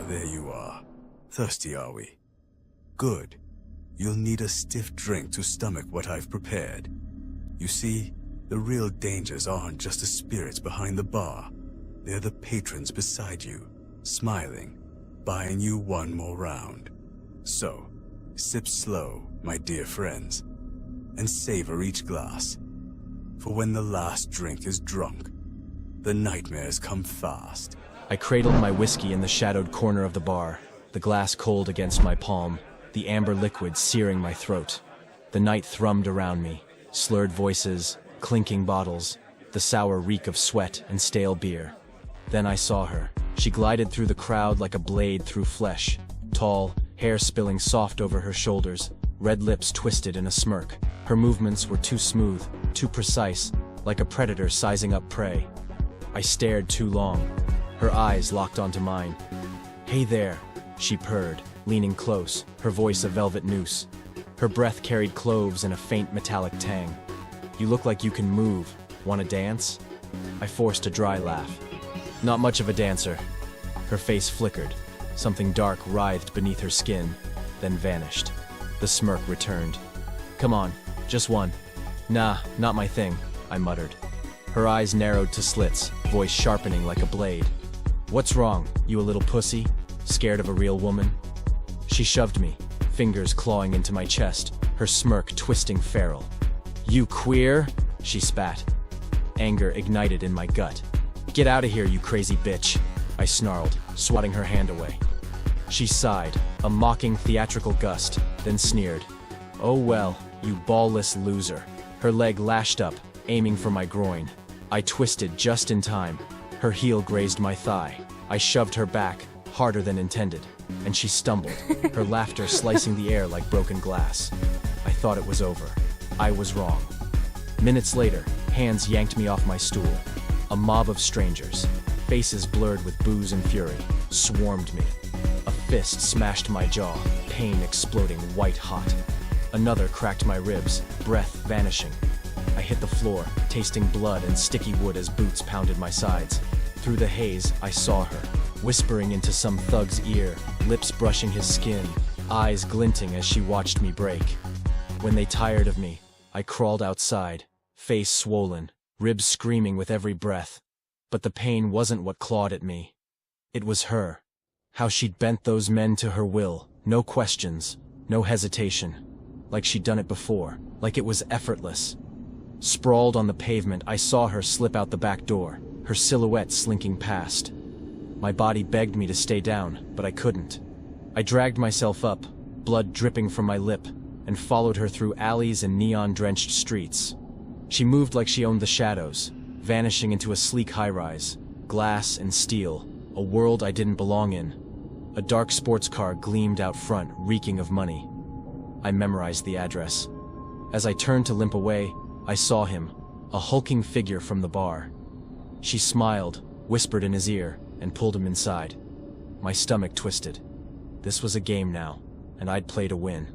there you are. Thirsty, are we? Good. You'll need a stiff drink to stomach what I've prepared. You see, the real dangers aren't just the spirits behind the bar. They're the patrons beside you, smiling, buying you one more round. So, sip slow, my dear friends, and savor each glass. For when the last drink is drunk, the nightmares come fast. I cradled my whiskey in the shadowed corner of the bar, the glass cold against my palm, the amber liquid searing my throat. The night thrummed around me, slurred voices, clinking bottles, the sour reek of sweat and stale beer. Then I saw her. She glided through the crowd like a blade through flesh, tall, hair spilling soft over her shoulders, red lips twisted in a smirk. Her movements were too smooth, too precise, like a predator sizing up prey. I stared too long. Her eyes locked onto mine. "Hey there," she purred, leaning close, her voice a velvet noose. Her breath carried cloves and a faint metallic tang. "You look like you can move. Want to dance?" I forced a dry laugh. "Not much of a dancer." Her face flickered. Something dark writhed beneath her skin, then vanished. The smirk returned. "Come on, just one." "Nah, not my thing," I muttered. Her eyes narrowed to slits, voice sharpening like a blade. "What's wrong, you a little pussy? Scared of a real woman?" She shoved me, fingers clawing into my chest, her smirk twisting feral. "You queer?" she spat. Anger ignited in my gut. "Get out of here, you crazy bitch," I snarled, swatting her hand away. She sighed, a mocking theatrical gust, then sneered. "Oh well, you ballless loser." Her leg lashed up, aiming for my groin. I twisted just in time. Her heel grazed my thigh. I shoved her back, harder than intended, and she stumbled, her laughter slicing the air like broken glass. I thought it was over. I was wrong. Minutes later, hands yanked me off my stool. A mob of strangers, faces blurred with booze and fury, swarmed me. A fist smashed my jaw, pain exploding white hot. Another cracked my ribs, breath vanishing. I hit the floor, tasting blood and sticky wood as boots pounded my sides. Through the haze, I saw her, whispering into some thug's ear, lips brushing his skin, eyes glinting as she watched me break. When they tired of me, I crawled outside, face swollen, ribs screaming with every breath. But the pain wasn't what clawed at me. It was her. How she'd bent those men to her will, no questions, no hesitation. Like she'd done it before, like it was effortless. Sprawled on the pavement, I saw her slip out the back door, her silhouette slinking past. My body begged me to stay down, but I couldn't. I dragged myself up, blood dripping from my lip, and followed her through alleys and neon-drenched streets. She moved like she owned the shadows, vanishing into a sleek high-rise, glass and steel, a world I didn't belong in. A dark sports car gleamed out front, reeking of money. I memorized the address. As I turned to limp away, I saw him, a hulking figure from the bar. She smiled, whispered in his ear, and pulled him inside. My stomach twisted. This was a game now, and I'd play to win.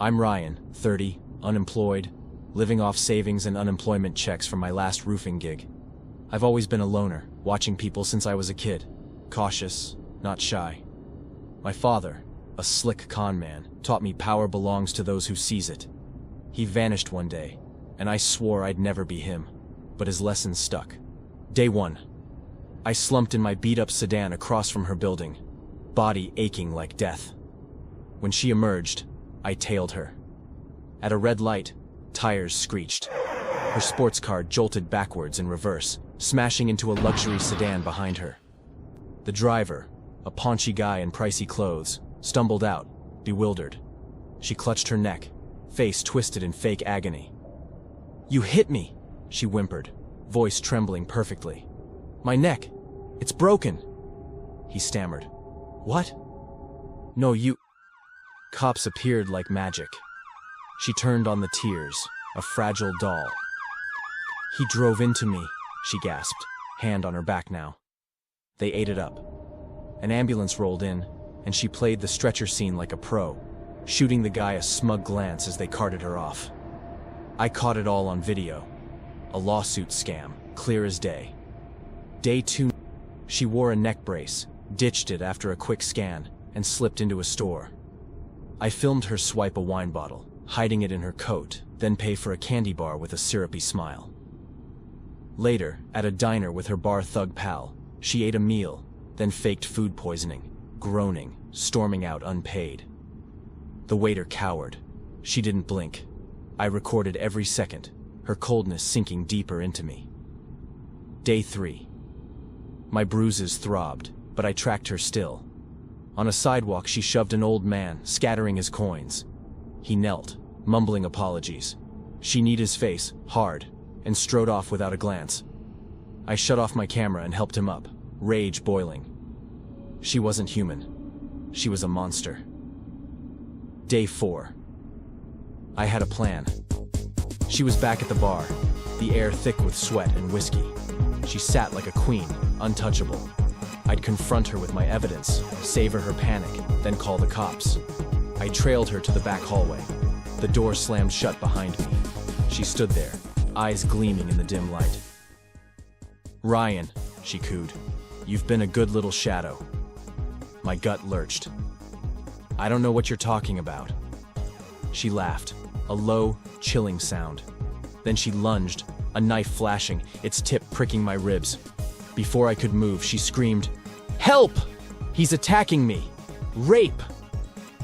I'm Ryan, 30, unemployed, living off savings and unemployment checks from my last roofing gig. I've always been a loner, watching people since I was a kid. Cautious, not shy. My father, a slick con man, taught me power belongs to those who seize it. He vanished one day, and I swore I'd never be him, but his lessons stuck. Day 1. I slumped in my beat-up sedan across from her building, body aching like death. When she emerged, I tailed her. At a red light, tires screeched. Her sports car jolted backwards in reverse, smashing into a luxury sedan behind her. The driver, a paunchy guy in pricey clothes, stumbled out, bewildered. She clutched her neck, face twisted in fake agony. "You hit me," she whimpered, voice trembling perfectly. "My neck. It's broken." He stammered. "What?" "No, you—" Cops appeared like magic. She turned on the tears, a fragile doll. "He drove into me," she gasped, hand on her back now. They ate it up. An ambulance rolled in, and she played the stretcher scene like a pro, shooting the guy a smug glance as they carted her off. I caught it all on video. A lawsuit scam, clear as day. Day 2, she wore a neck brace, ditched it after a quick scan, and slipped into a store. I filmed her swipe a wine bottle, hiding it in her coat, then pay for a candy bar with a syrupy smile. Later, at a diner with her bar thug pal, she ate a meal, then faked food poisoning, groaning, storming out unpaid. The waiter cowered. She didn't blink. I recorded every second, her coldness sinking deeper into me. Day 3. My bruises throbbed, but I tracked her still. On a sidewalk, she shoved an old man, scattering his coins. He knelt, mumbling apologies. She kneed his face, hard, and strode off without a glance. I shut off my camera and helped him up, rage boiling. She wasn't human. She was a monster. Day 4. I had a plan. She was back at the bar, the air thick with sweat and whiskey. She sat like a queen, untouchable. I'd confront her with my evidence, savor her panic, then call the cops. I trailed her to the back hallway. The door slammed shut behind me. She stood there, eyes gleaming in the dim light. "Ryan," she cooed, "you've been a good little shadow." My gut lurched. "I don't know what you're talking about." She laughed, a low, chilling sound. Then she lunged, a knife flashing, its tip pricking my ribs. Before I could move, she screamed, "Help! He's attacking me! Rape!"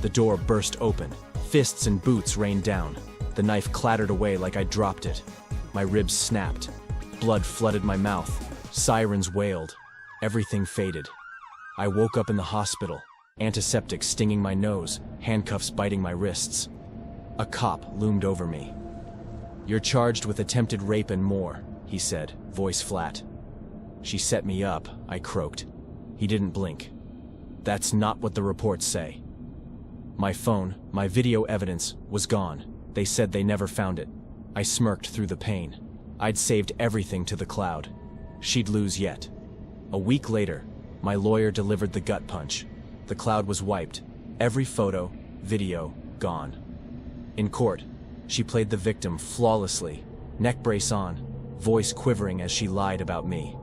The door burst open. Fists and boots rained down. The knife clattered away like I dropped it. My ribs snapped. Blood flooded my mouth. Sirens wailed. Everything faded. I woke up in the hospital, antiseptic stinging my nose, handcuffs biting my wrists. A cop loomed over me. "You're charged with attempted rape and more," he said, voice flat. "She set me up," I croaked. He didn't blink. "That's not what the reports say." My phone, my video evidence, was gone. They said they never found it. I smirked through the pain. I'd saved everything to the cloud. She'd lose yet. A week later, my lawyer delivered the gut punch. The cloud was wiped. Every photo, video, gone. In court, she played the victim flawlessly, neck brace on, voice quivering as she lied about me.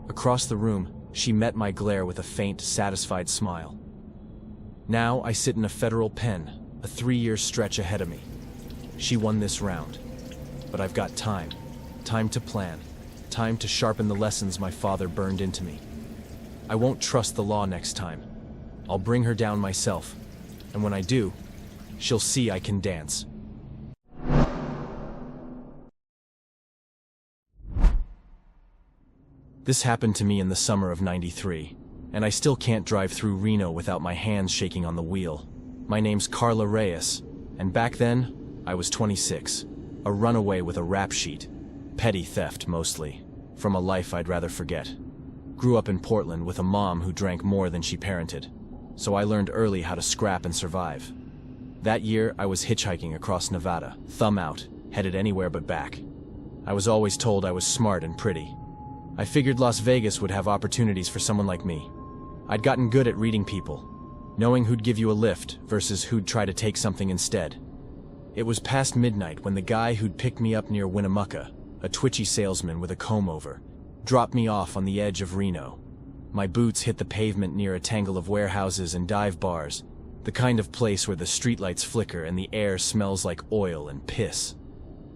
Across the room, she met my glare with a faint, satisfied smile. Now I sit in a federal pen, a 3-year stretch ahead of me. She won this round. But I've got time. Time to plan. Time to sharpen the lessons my father burned into me. I won't trust the law next time. I'll bring her down myself. And when I do, she'll see I can dance. This happened to me in the summer of '93, and I still can't drive through Reno without my hands shaking on the wheel. My name's Carla Reyes, and back then, I was 26, a runaway with a rap sheet. Petty theft, mostly, from a life I'd rather forget. Grew up in Portland with a mom who drank more than she parented, so I learned early how to scrap and survive. That year, I was hitchhiking across Nevada, thumb out, headed anywhere but back. I was always told I was smart and pretty. I figured Las Vegas would have opportunities for someone like me. I'd gotten good at reading people, knowing who'd give you a lift versus who'd try to take something instead. It was past midnight when the guy who'd picked me up near Winnemucca, a twitchy salesman with a comb-over, dropped me off on the edge of Reno. My boots hit the pavement near a tangle of warehouses and dive bars, the kind of place where the streetlights flicker and the air smells like oil and piss.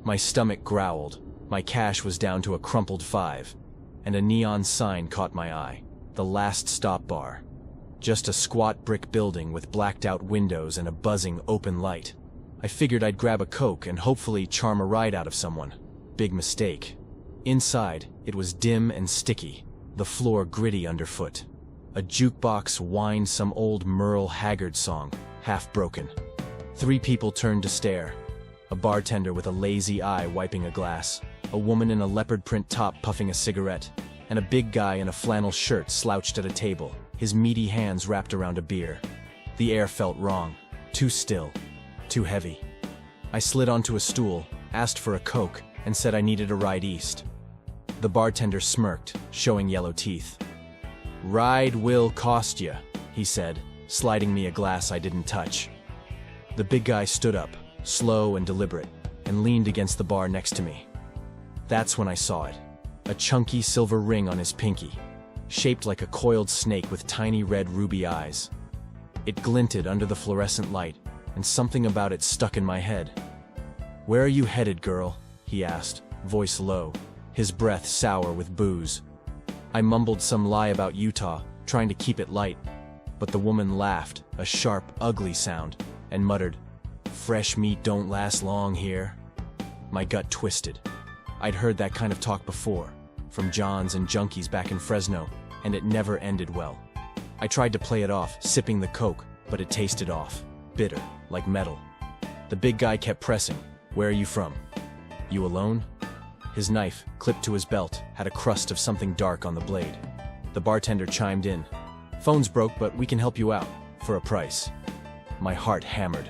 My stomach growled, my cash was down to a crumpled 5, and a neon sign caught my eye, the Last Stop Bar. Just a squat brick building with blacked-out windows and a buzzing open light. I figured I'd grab a Coke and hopefully charm a ride out of someone. Big mistake. Inside, it was dim and sticky, the floor gritty underfoot. A jukebox whined some old Merle Haggard song, half broken. 3 people turned to stare. A bartender with a lazy eye wiping a glass, a woman in a leopard print top puffing a cigarette, and a big guy in a flannel shirt slouched at a table, his meaty hands wrapped around a beer. The air felt wrong, too still, too heavy. I slid onto a stool, asked for a Coke, and said I needed a ride east. The bartender smirked, showing yellow teeth. "Ride will cost ya," he said, sliding me a glass I didn't touch. The big guy stood up, slow and deliberate, and leaned against the bar next to me. That's when I saw it. A chunky silver ring on his pinky. shaped like a coiled snake with tiny red ruby eyes. It glinted under the fluorescent light, and something about it stuck in my head. "Where are you headed, girl?" he asked, voice low, his breath sour with booze. I mumbled some lie about Utah, trying to keep it light, but the woman laughed, a sharp, ugly sound, and muttered, "Fresh meat don't last long here." My gut twisted. I'd heard that kind of talk before, from Johns and junkies back in Fresno, and it never ended well. I tried to play it off, sipping the Coke, but it tasted off, bitter, like metal. The big guy kept pressing. "Where are you from?" "You alone?" His knife, clipped to his belt, had a crust of something dark on the blade. The bartender chimed in. "Phone's broke, but we can help you out, for a price." My heart hammered.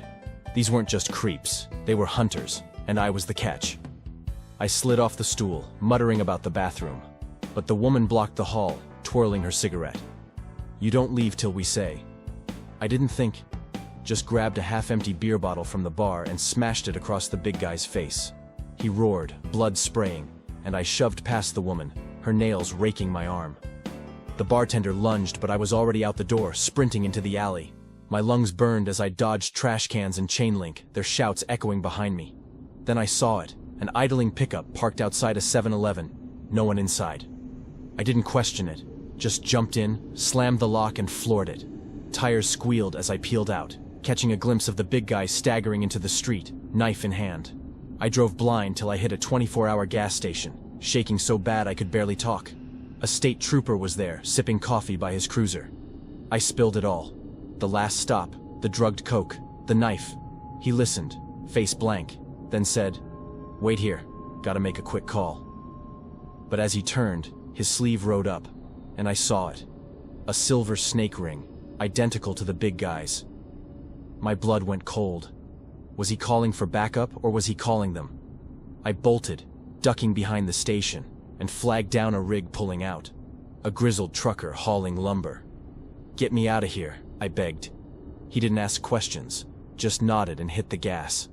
These weren't just creeps, they were hunters, and I was the catch. I slid off the stool, muttering about the bathroom, but the woman blocked the hall, twirling her cigarette. "You don't leave till we say." I didn't think, just grabbed a half-empty beer bottle from the bar and smashed it across the big guy's face. He roared, blood spraying, and I shoved past the woman, her nails raking my arm. The bartender lunged, but I was already out the door, sprinting into the alley. My lungs burned as I dodged trash cans and chain link, their shouts echoing behind me. Then I saw it, an idling pickup parked outside a 7-Eleven, no one inside. I didn't question it, just jumped in, slammed the lock and floored it. Tires squealed as I peeled out, catching a glimpse of the big guy staggering into the street, knife in hand. I drove blind till I hit a 24-hour gas station, shaking so bad I could barely talk. A state trooper was there, sipping coffee by his cruiser. I spilled it all. The last stop, the drugged Coke, the knife. He listened, face blank, then said, "Wait here, gotta make a quick call." But as he turned, his sleeve rode up, and I saw it. A silver snake ring, identical to the big guy's. My blood went cold. Was he calling for backup, or was he calling them? I bolted, ducking behind the station, and flagged down a rig pulling out. A grizzled trucker hauling lumber. "Get me out of here," I begged. He didn't ask questions, just nodded and hit the gas.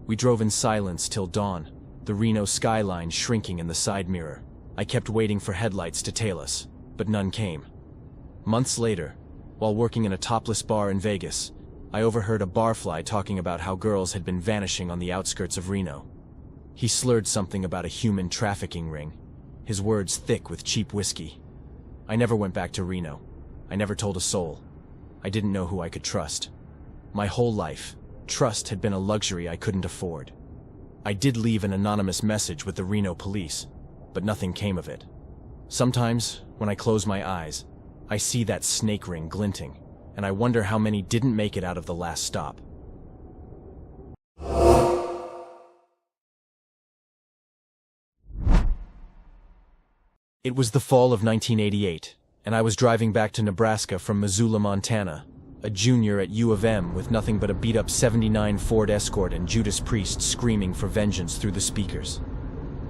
We drove in silence till dawn, the Reno skyline shrinking in the side mirror. I kept waiting for headlights to tail us, but none came. Months later, while working in a topless bar in Vegas, I overheard a barfly talking about how girls had been vanishing on the outskirts of Reno. He slurred something about a human trafficking ring, his words thick with cheap whiskey. I never went back to Reno. I never told a soul. I didn't know who I could trust. My whole life, trust had been a luxury I couldn't afford. I did leave an anonymous message with the Reno police, but nothing came of it. Sometimes, when I close my eyes, I see that snake ring glinting, and I wonder how many didn't make it out of the last stop. It was the fall of 1988, and I was driving back to Nebraska from Missoula, Montana, a junior at U of M with nothing but a beat-up '79 Ford Escort and Judas Priest screaming for vengeance through the speakers.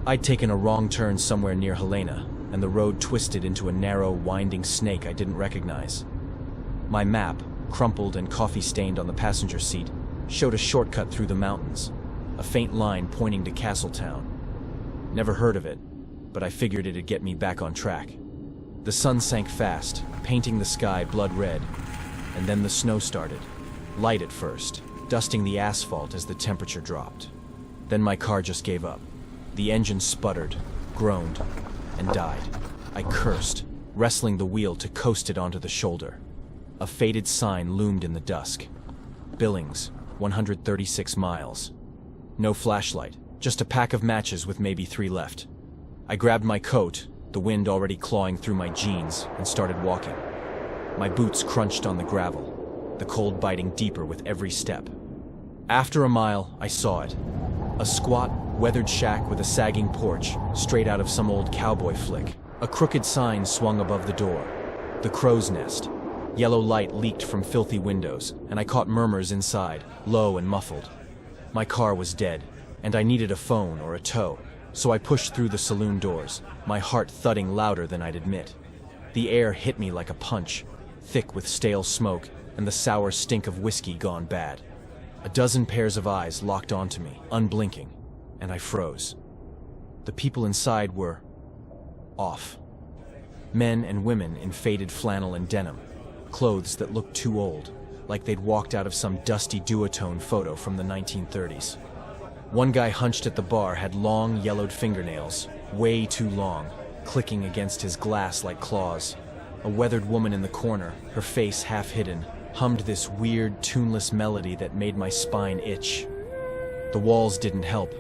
I'd taken a wrong turn somewhere near Helena, and the road twisted into a narrow, winding snake I didn't recognize. My map, crumpled and coffee-stained on the passenger seat, showed a shortcut through the mountains, a faint line pointing to Castletown. Never heard of it, but I figured it'd get me back on track. The sun sank fast, painting the sky blood red, and then the snow started, light at first, dusting the asphalt as the temperature dropped. Then my car just gave up. The engine sputtered, groaned, and died. I cursed, wrestling the wheel to coast it onto the shoulder. A faded sign loomed in the dusk. Billings, 136 miles. No flashlight, just a pack of matches with maybe 3 left. I grabbed my coat, the wind already clawing through my jeans, and started walking. My boots crunched on the gravel, the cold biting deeper with every step. After a mile, I saw it. A squat, weathered shack with a sagging porch, straight out of some old cowboy flick. A crooked sign swung above the door. The Crow's Nest. Yellow light leaked from filthy windows, and I caught murmurs inside, low and muffled. My car was dead, and I needed a phone or a tow, so I pushed through the saloon doors, my heart thudding louder than I'd admit. The air hit me like a punch, thick with stale smoke and the sour stink of whiskey gone bad. A dozen pairs of eyes locked onto me, unblinking, and I froze. The people inside were off. Men and women in faded flannel and denim, clothes that looked too old, like they'd walked out of some dusty duotone photo from the 1930s. One guy hunched at the bar had long, yellowed fingernails, way too long, clicking against his glass like claws. A weathered woman in the corner, her face half hidden, hummed this weird, tuneless melody that made my spine itch. The walls didn't help.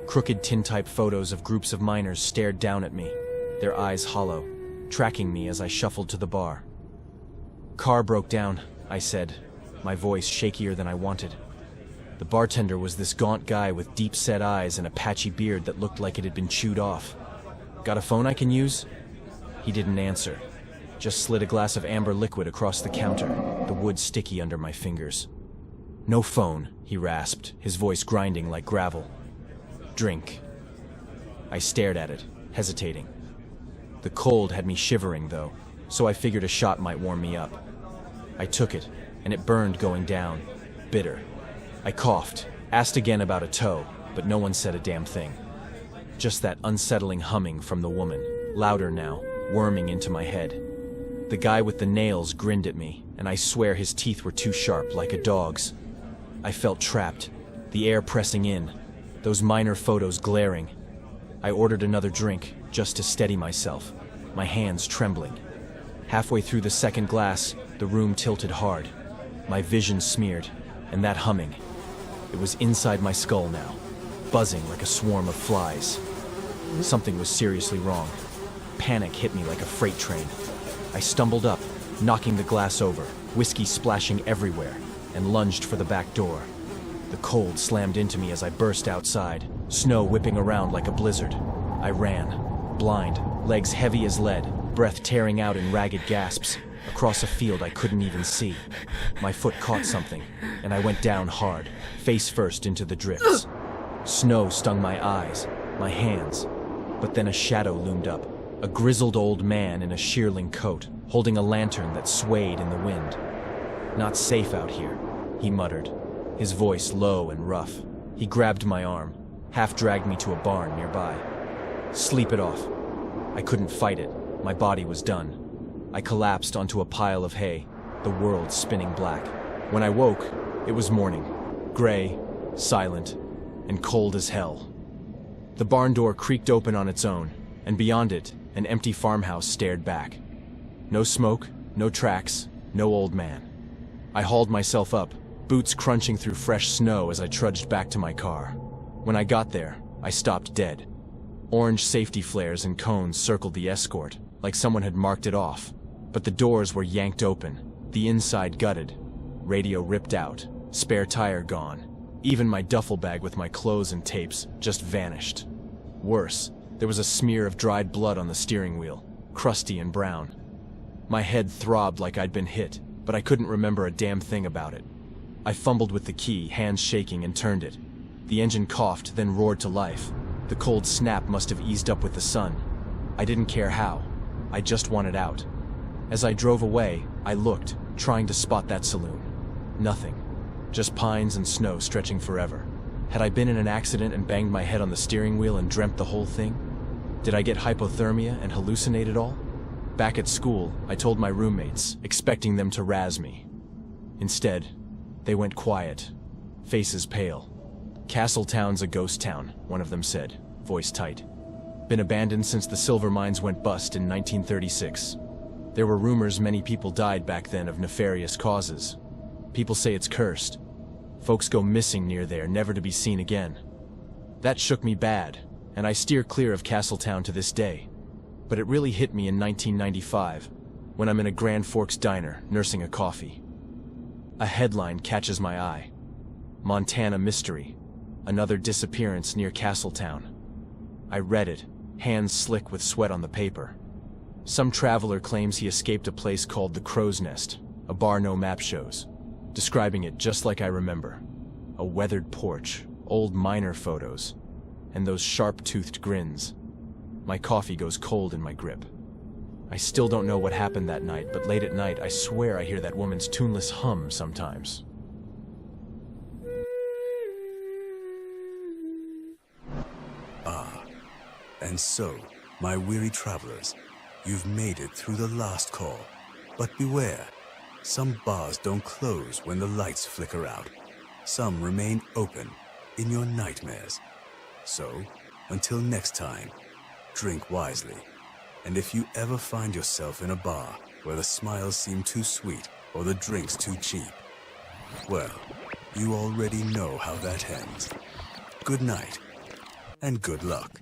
Crooked tintype photos of groups of miners stared down at me, their eyes hollow, tracking me as I shuffled to the bar. "Car broke down," I said, my voice shakier than I wanted. The bartender was this gaunt guy with deep-set eyes and a patchy beard that looked like it had been chewed off. "Got a phone I can use?" He didn't answer, just slid a glass of amber liquid across the counter, the wood sticky under my fingers. "No phone," he rasped, his voice grinding like gravel. "Drink." I stared at it, hesitating. The cold had me shivering, though, so I figured a shot might warm me up. I took it, and it burned going down, bitter. I coughed, asked again about a toe, but no one said a damn thing. Just that unsettling humming from the woman, louder now, worming into my head. The guy with the nails grinned at me, and I swear his teeth were too sharp, like a dog's. I felt trapped, the air pressing in, those minor photos glaring. I ordered another drink, just to steady myself, my hands trembling. Halfway through the second glass, the room tilted hard, my vision smeared, and that humming. It was inside my skull now, buzzing like a swarm of flies. Something was seriously wrong. Panic hit me like a freight train. I stumbled up, knocking the glass over, whiskey splashing everywhere, and lunged for the back door. The cold slammed into me as I burst outside, snow whipping around like a blizzard. I ran, blind, legs heavy as lead, breath tearing out in ragged gasps, across a field I couldn't even see. My foot caught something, and I went down hard, face first into the drifts. Snow stung my eyes, my hands, but then a shadow loomed up, a grizzled old man in a shearling coat, holding a lantern that swayed in the wind. "Not safe out here," he muttered, his voice low and rough. He grabbed my arm, half-dragged me to a barn nearby. "Sleep it off." I couldn't fight it, my body was done. I collapsed onto a pile of hay, the world spinning black. When I woke, it was morning, gray, silent, and cold as hell. The barn door creaked open on its own, and beyond it, an empty farmhouse stared back. No smoke, no tracks, no old man. I hauled myself up, boots crunching through fresh snow as I trudged back to my car. When I got there, I stopped dead. Orange safety flares and cones circled the escort, like someone had marked it off. But the doors were yanked open, the inside gutted, radio ripped out, spare tire gone. Even my duffel bag with my clothes and tapes just vanished. Worse, there was a smear of dried blood on the steering wheel, crusty and brown. My head throbbed like I'd been hit, but I couldn't remember a damn thing about it. I fumbled with the key, hands shaking, and turned it. The engine coughed, then roared to life. The cold snap must have eased up with the sun. I didn't care how. I just wanted out. As I drove away, I looked, trying to spot that saloon. Nothing. Just pines and snow stretching forever. Had I been in an accident and banged my head on the steering wheel and dreamt the whole thing? Did I get hypothermia and hallucinate it all? Back at school, I told my roommates, expecting them to razz me. Instead, they went quiet, faces pale. "Castletown's a ghost town," one of them said, voice tight. "Been abandoned since the silver mines went bust in 1936. There were rumors many people died back then of nefarious causes. People say it's cursed. Folks go missing near there, never to be seen again. That shook me bad, and I steer clear of Castletown to this day. But it really hit me in 1995, when I'm in a Grand Forks diner, nursing a coffee. A headline catches my eye. Montana Mystery. Another disappearance near Castletown. I read it, hands slick with sweat on the paper. Some traveler claims he escaped a place called the Crow's Nest, a bar no map shows, describing it just like I remember. A weathered porch, old miner photos, and those sharp-toothed grins. My coffee goes cold in my grip. I still don't know what happened that night, but late at night I swear I hear that woman's tuneless hum sometimes. And so, my weary travelers, You've made it through the last call. But beware, some bars don't close when the lights flicker out. Some remain open in your nightmares. So, until next time, drink wisely. And if you ever find yourself in a bar where the smiles seem too sweet or the drinks too cheap, well, you already know how that ends. Good night, and good luck.